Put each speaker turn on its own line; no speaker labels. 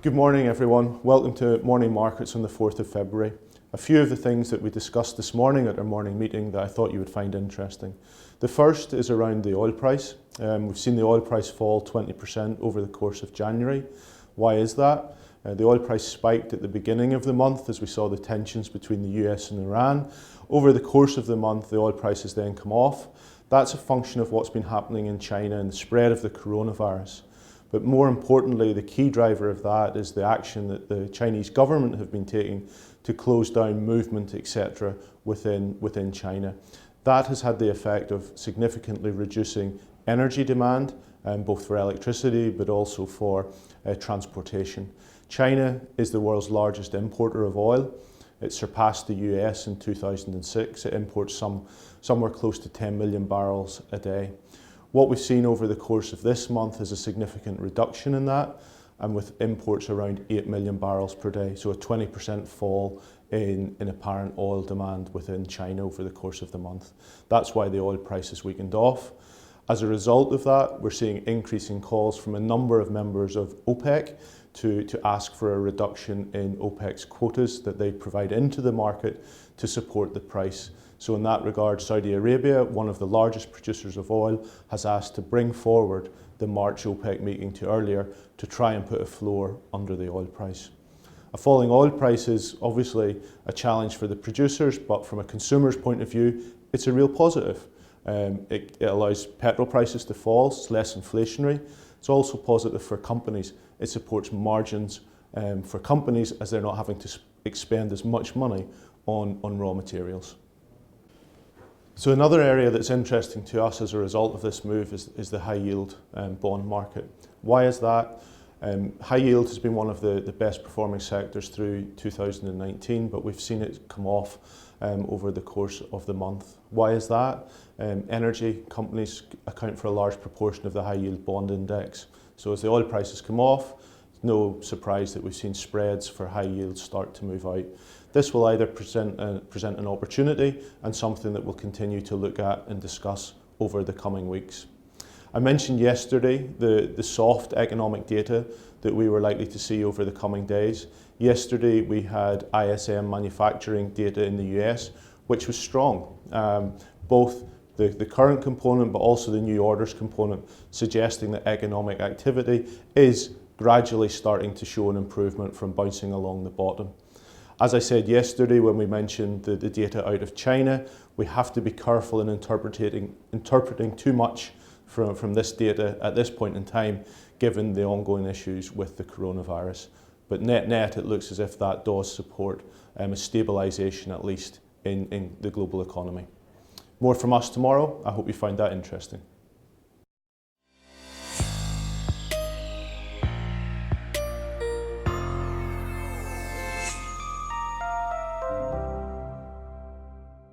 Good morning everyone, welcome to Morning Markets on the 4th of February. A few of the things that we discussed this morning at our morning meeting that I thought you would find interesting. The first is around the oil price. We've seen the oil price fall 20% over the course of January. Why is that? The oil price spiked at the beginning of the month as we saw the tensions between the US and Iran. Over the course of the month, the oil price has then come off. That's a function of what's been happening in China and the spread of the coronavirus. But more importantly, the key driver of that is the action that the Chinese government have been taking to close down movement, etc. within China. That has had the effect of significantly reducing energy demand, both for electricity but also for transportation. China is the world's largest importer of oil. It surpassed the US in 2006. It imports somewhere close to 10 million barrels a day. What we've seen over the course of this month is a significant reduction in that, and with imports around 8 million barrels per day, so a 20% fall in apparent oil demand within China over the course of the month. That's why the oil price has weakened off. As a result of that, we're seeing increasing calls from a number of members of OPEC to ask for a reduction in OPEC's quotas that they provide into the market to support the price. So in that regard, Saudi Arabia, one of the largest producers of oil, has asked to bring forward the March OPEC meeting to earlier to try and put a floor under the oil price. A falling oil price is obviously a challenge for the producers, but from a consumer's point of view, it's a real positive. It allows petrol prices to fall, it's less inflationary. It's also positive for companies. It supports margins for companies as they're not having to expend as much money on raw materials. So another area that's interesting to us as a result of this move is the high yield bond market. Why is that? High yield has been one of the best performing sectors through 2019, but we've seen it come off over the course of the month. Why is that? Energy companies account for a large proportion of the high yield bond index. So as the oil prices come off, it's no surprise that we've seen spreads for high yield start to move out. This will either present an opportunity and something that we'll continue to look at and discuss over the coming weeks. I mentioned yesterday the soft economic data that we were likely to see over the coming days. Yesterday we had ISM manufacturing data in the US, which was strong. Both the current component but also the new orders component suggesting that economic activity is gradually starting to show an improvement from bouncing along the bottom. As I said yesterday when we mentioned the data out of China, we have to be careful in interpreting too much from this data at this point in time, given the ongoing issues with the coronavirus. But net, it looks as if that does support a stabilisation at least in the global economy. More from us tomorrow. I hope you find that interesting.